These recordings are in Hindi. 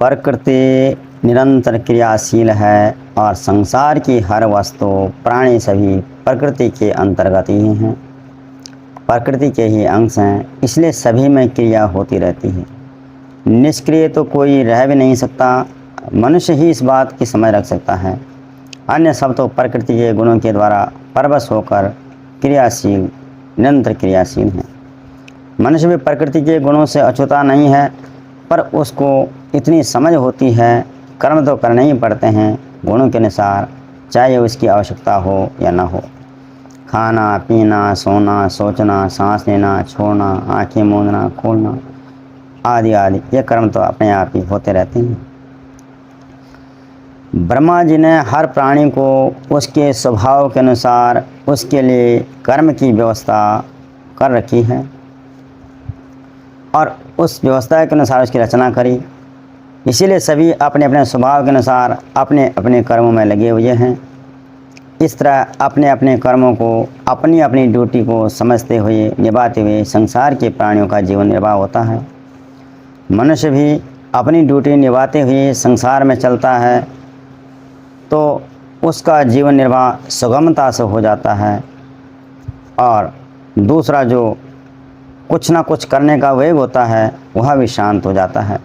प्रकृति निरंतर क्रियाशील है और संसार की हर वस्तु प्राणी सभी प्रकृति के अंतर्गत ही हैं, प्रकृति के ही अंश हैं, इसलिए सभी में क्रिया होती रहती है। निष्क्रिय तो कोई रह भी नहीं सकता, मनुष्य ही इस बात की समझ रख सकता है। अन्य सब तो प्रकृति के गुणों के द्वारा परवश होकर क्रियाशील, निरंतर क्रियाशील हैं। मनुष्य भी प्रकृति के गुणों से अछूता नहीं है, पर उसको इतनी समझ होती है कर्म तो करने ही पड़ते हैं गुणों के अनुसार, चाहे उसकी आवश्यकता हो या ना हो। खाना, पीना, सोना, सोचना, सांस लेना, छोड़ना, आंखें मूंदना, खोलना आदि आदि ये कर्म तो अपने आप ही होते रहते हैं। ब्रह्मा जी ने हर प्राणी को उसके स्वभाव के अनुसार उसके लिए कर्म की व्यवस्था कर रखी है और उस व्यवस्था के अनुसार उसकी रचना करी। इसीलिए सभी अपने अपने स्वभाव के अनुसार अपने अपने कर्मों में लगे हुए हैं। इस तरह अपने अपने कर्मों को, अपनी अपनी ड्यूटी को समझते हुए, निभाते हुए संसार के प्राणियों का जीवन निर्वाह होता है। मनुष्य भी अपनी ड्यूटी निभाते हुए संसार में चलता है तो उसका जीवन निर्वाह सुगमता से हो जाता है और दूसरा जो कुछ ना कुछ करने का वेग होता है वह भी शांत हो जाता है।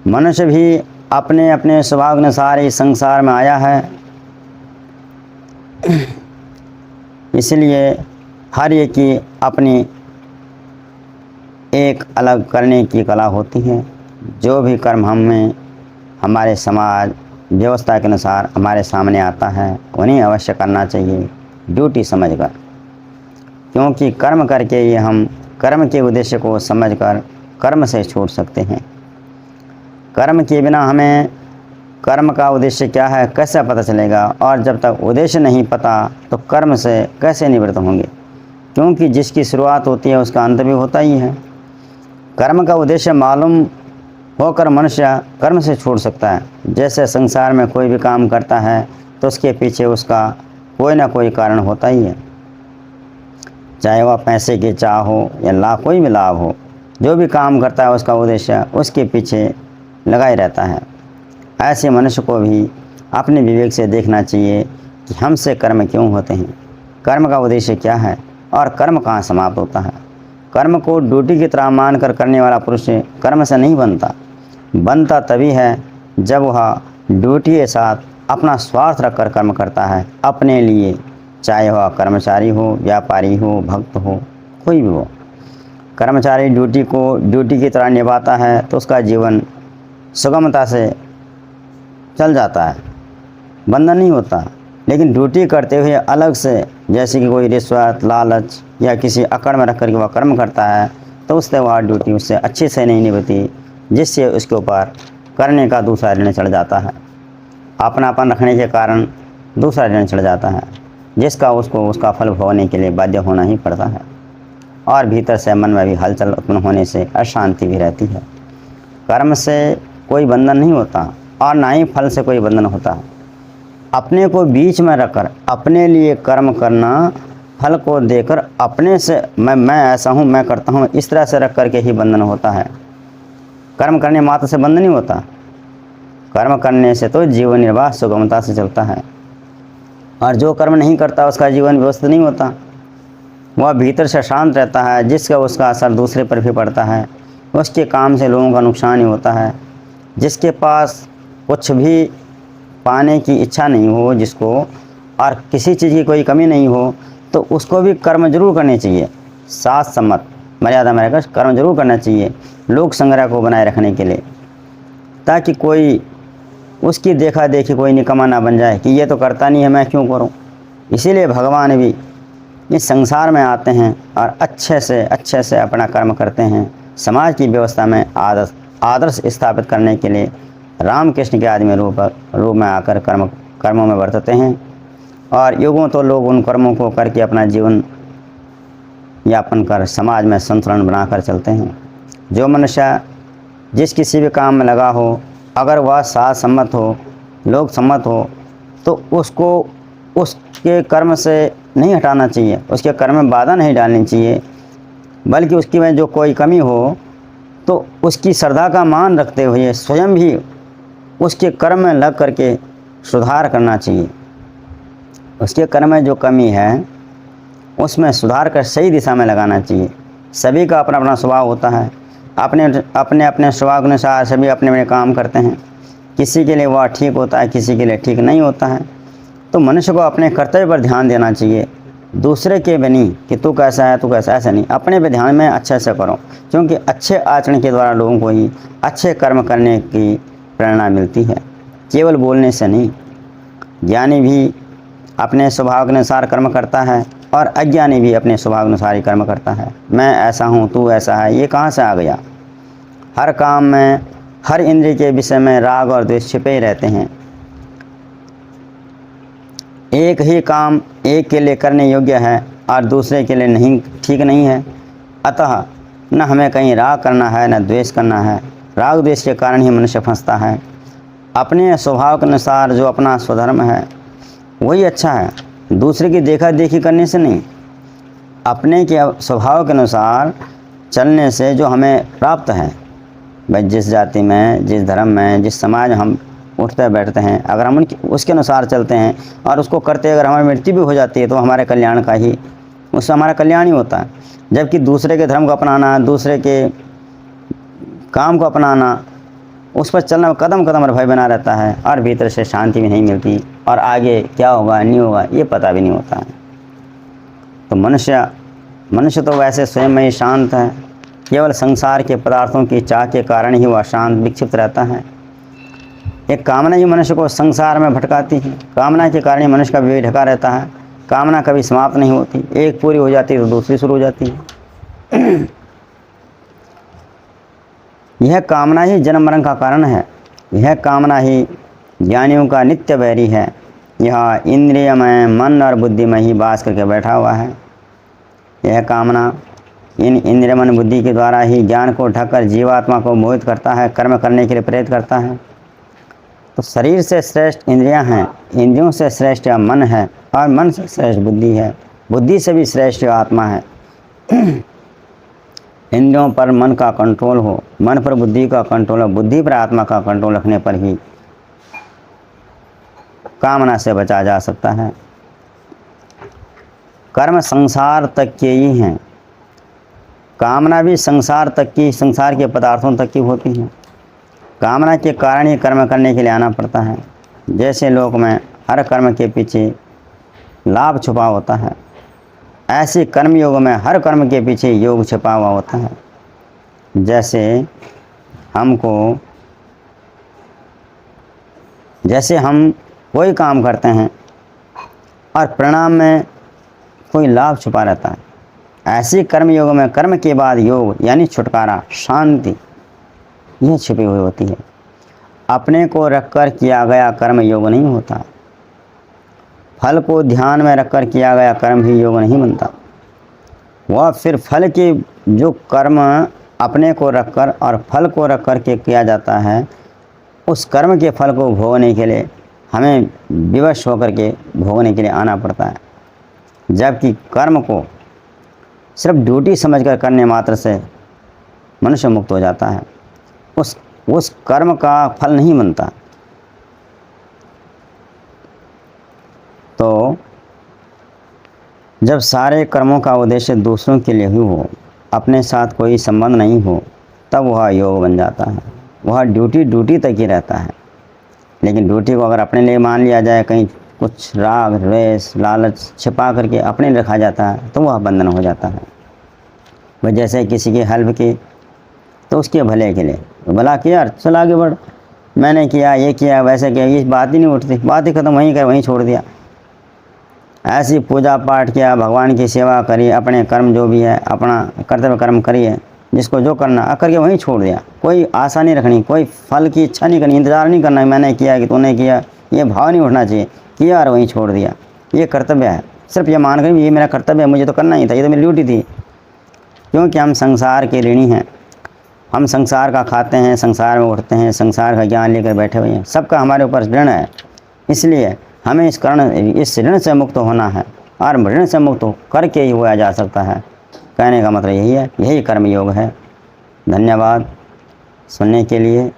मनुष्य भी अपने अपने स्वभाव के अनुसार इस संसार में आया है, इसलिए हर एक की अपनी एक अलग करने की कला होती है। जो भी कर्म हमें हमारे समाज व्यवस्था के अनुसार हमारे सामने आता है उन्हें अवश्य करना चाहिए ड्यूटी समझकर, क्योंकि कर्म करके ही हम कर्म के उद्देश्य को समझकर कर्म से छूट सकते हैं। कर्म के बिना हमें कर्म का उद्देश्य क्या है कैसे पता चलेगा, और जब तक उद्देश्य नहीं पता तो कर्म से कैसे निवृत्त होंगे, क्योंकि जिसकी शुरुआत होती है उसका अंत भी होता ही है। कर्म का उद्देश्य मालूम होकर मनुष्य कर्म से छूट सकता है। जैसे संसार में कोई भी काम करता है तो उसके पीछे उसका कोई ना कोई कारण होता ही है, चाहे वह पैसे की चाह हो या लाभ, कोई भी लाभ हो, जो भी काम करता है उसका उद्देश्य उसके पीछे लगा ही रहता है। ऐसे मनुष्य को भी अपने विवेक से देखना चाहिए कि हमसे कर्म क्यों होते हैं, कर्म का उद्देश्य क्या है और कर्म कहाँ समाप्त होता है। कर्म को ड्यूटी की तरह मानकर करने वाला पुरुष कर्म से नहीं बनता तभी है जब वह ड्यूटी के साथ अपना स्वार्थ रखकर कर्म करता है अपने लिए, चाहे वह कर्मचारी हो, व्यापारी हो, भक्त हो, कोई भी हो। कर्मचारी ड्यूटी को ड्यूटी की तरह निभाता है तो उसका जीवन सुगमता से चल जाता है, बंधन नहीं होता। लेकिन ड्यूटी करते हुए अलग से, जैसे कि कोई रिश्वत, लालच या किसी अकड़ में रख कर के वह कर्म करता है तो उससे वह ड्यूटी उससे अच्छे से नहीं निभती, जिससे उसके ऊपर करने का दूसरा ऋण चढ़ जाता है। अपनापन रखने के कारण दूसरा ऋण चढ़ जाता है, जिसका उसको उसका फल भोगने के लिए बाध्य होना ही पड़ता है और भीतर से मन में भी हलचल उत्पन्न होने से अशांति भी रहती है। कर्म से कोई बंधन नहीं होता और ना ही फल से कोई बंधन होता। अपने को बीच में रखकर अपने लिए कर्म करना, फल को देकर अपने से मैं ऐसा हूँ, मैं करता हूँ, इस तरह से रख करके ही बंधन होता है। कर्म करने मात्र से बंधन नहीं होता, कर्म करने से तो जीवन निर्वाह सुगमता से चलता है। और जो कर्म नहीं करता उसका जीवन व्यवस्थित नहीं होता, वह भीतर से शांत रहता है, जिसका उसका असर दूसरे पर भी पड़ता है। उसके काम से लोगों का नुकसान ही होता है। जिसके पास कुछ भी पाने की इच्छा नहीं हो, जिसको और किसी चीज़ की कोई कमी नहीं हो, तो उसको भी कर्म जरूर करने चाहिए, साथ सम्मत मर्यादा में रहकर कर्म जरूर करना चाहिए लोक संग्रह को बनाए रखने के लिए, ताकि कोई उसकी देखा देखी कोई निकम्मा ना बन जाए कि ये तो करता नहीं है, मैं क्यों करूं। इसीलिए भगवान भी इस संसार में आते हैं और अच्छे से अपना कर्म करते हैं। समाज की व्यवस्था में आदर्श स्थापित करने के लिए रामकृष्ण के आदमी रूप में आकर कर्मों में बरतते हैं और युगों तो लोग उन कर्मों को करके अपना जीवन यापन कर समाज में संतुलन बनाकर चलते हैं। जो मनुष्य जिस किसी भी काम में लगा हो, अगर वह साथ सम्मत हो, लोग सम्मत हो, तो उसको उसके कर्म से नहीं हटाना चाहिए, उसके कर्म में बाधा नहीं डालनी चाहिए, बल्कि उसकी में जो कोई कमी हो तो उसकी श्रद्धा का मान रखते हुए स्वयं भी उसके कर्म में लग करके सुधार करना चाहिए। उसके कर्म में जो कमी है उसमें सुधार कर सही दिशा में लगाना चाहिए। सभी का अपना अपना स्वभाव होता है, अपने अपने अपने स्वभाव के अनुसार सभी अपने अपने काम करते हैं। किसी के लिए वह ठीक होता है, किसी के लिए ठीक नहीं होता है। तो मनुष्य को अपने कर्तव्य पर ध्यान देना चाहिए, दूसरे के भी नहीं कि तू कैसा है तू कैसा, ऐसा नहीं, अपने पे ध्यान में अच्छे से करो, क्योंकि अच्छे आचरण के द्वारा लोगों को ही अच्छे कर्म करने की प्रेरणा मिलती है, केवल बोलने से नहीं। ज्ञानी भी अपने स्वभाव के अनुसार कर्म करता है और अज्ञानी भी अपने स्वभाव के अनुसार ही कर्म करता है। मैं ऐसा हूँ तू ऐसा है, ये कहाँ से आ गया। हर काम में हर इंद्रिय के विषय में राग और द्वेष छिपे ही रहते हैं। एक ही काम एक के लिए करने योग्य है और दूसरे के लिए नहीं, ठीक नहीं है। अतः न हमें कहीं राग करना है न द्वेष करना है। राग द्वेष के कारण ही मनुष्य फंसता है। अपने स्वभाव के अनुसार जो अपना स्वधर्म है वही अच्छा है, दूसरे की देखा देखी करने से नहीं। अपने के स्वभाव के अनुसार चलने से जो हमें प्राप्त है, भाई जिस जाति में, जिस धर्म में, जिस समाज में हम उठते बैठते हैं, अगर हम उसके अनुसार चलते हैं और उसको करते अगर हमारी मृत्यु भी हो जाती है तो हमारे कल्याण का ही, उससे हमारा कल्याण ही होता है। जबकि दूसरे के धर्म को अपनाना, दूसरे के काम को अपनाना, उस पर चलना कदम कदम भय बना रहता है और भीतर से शांति भी नहीं मिलती और आगे क्या होगा नहीं होगा ये पता भी नहीं होता है। तो मनुष्य तो वैसे स्वयं में ही शांत है, केवल संसार के पदार्थों की चाह के कारण ही वह शांत विक्षिप्त रहता है। एक कामना ही मनुष्य को संसार में भटकाती है। कामना के कारण ही मनुष्य का विवेक ढका रहता है। कामना कभी समाप्त नहीं होती, एक पूरी हो जाती है तो दूसरी शुरू हो जाती है। यह कामना ही जन्म मरण का कारण है। यह कामना ही ज्ञानियों का नित्य वैरी है। यह इंद्रिय में, मन और बुद्धि में ही वास करके बैठा हुआ है। यह कामना इन इंद्रिय मन बुद्धि के द्वारा ही ज्ञान को ढककर जीवात्मा को मोहित करता है, कर्म करने के लिए प्रेरित करता है। तो शरीर से श्रेष्ठ इंद्रियां हैं, इंद्रियों से श्रेष्ठ मन है और मन से श्रेष्ठ बुद्धि है, बुद्धि से भी श्रेष्ठ आत्मा है। इंद्रियों पर मन का कंट्रोल हो, मन पर बुद्धि का कंट्रोल हो, बुद्धि पर आत्मा का कंट्रोल रखने पर ही कामना से बचा जा सकता है। कर्म संसार तक के ही हैं, कामना भी संसार तक की, संसार के पदार्थों तक की होती है। कामना के कारण ही कर्म करने के लिए आना पड़ता है। जैसे लोक में हर कर्म के पीछे लाभ छुपा होता है, ऐसे कर्मयोग में हर कर्म के पीछे योग छिपा हुआ होता है। जैसे हम कोई काम करते हैं और परिणाम में कोई लाभ छुपा रहता है, ऐसे कर्मयोग में कर्म के बाद योग यानी छुटकारा, शांति, यह छिपी हुई होती है। अपने को रखकर किया गया कर्म योग नहीं होता। फल को ध्यान में रखकर किया गया कर्म भी योग नहीं बनता। वह फिर फल के जो कर्म अपने को रखकर और फल को रख कर के किया जाता है, उस कर्म के फल को भोगने के लिए हमें विवश होकर के भोगने के लिए आना पड़ता है। जबकि कर्म को सिर्फ ड्यूटी समझकर करने मात्र से मनुष्य मुक्त हो जाता है, उस कर्म का फल नहीं बनता। तो जब सारे कर्मों का उद्देश्य दूसरों के लिए ही हो, अपने साथ कोई संबंध नहीं हो, तब वह योग बन जाता है। वह ड्यूटी तक ही रहता है। लेकिन ड्यूटी को अगर अपने लिए मान लिया जाए, कहीं कुछ राग द्वेष लालच छिपा करके अपने लिए रखा जाता है, तो वह बंधन हो जाता है। वह जैसे किसी की हेल्प की तो उसके भले के लिए, भला किया चल आगे बढ़, मैंने किया, ये किया, वैसे किया, ये बात ही नहीं उठती, बात ही ख़त्म, वहीं कर वहीं छोड़ दिया। ऐसी पूजा पाठ किया, भगवान की सेवा करी, अपने कर्म जो भी है अपना कर्तव्य कर्म करिए, जिसको जो करना करके वहीं छोड़ दिया। कोई आशा नहीं रखनी, कोई फल की इच्छा नहीं करनी, इंतज़ार नहीं करना मैंने किया कि तूने किया, ये भाव नहीं उठना चाहिए। किया और वहीं छोड़ दिया, ये कर्तव्य है। सिर्फ ये मान कर ये मेरा कर्तव्य है, मुझे तो करना ही था, ये तो मेरी ड्यूटी थी। क्योंकि हम संसार के ऋणी हैं, हम संसार का खाते हैं, संसार में उठते हैं, संसार का ज्ञान लेकर बैठे हुए हैं, सबका हमारे ऊपर ऋण है। इसलिए हमें इस ऋण से मुक्त होना है और ऋण से मुक्त करके ही हुआ जा सकता है। कहने का मतलब यही है, यही कर्मयोग है। धन्यवाद। सुनने के लिए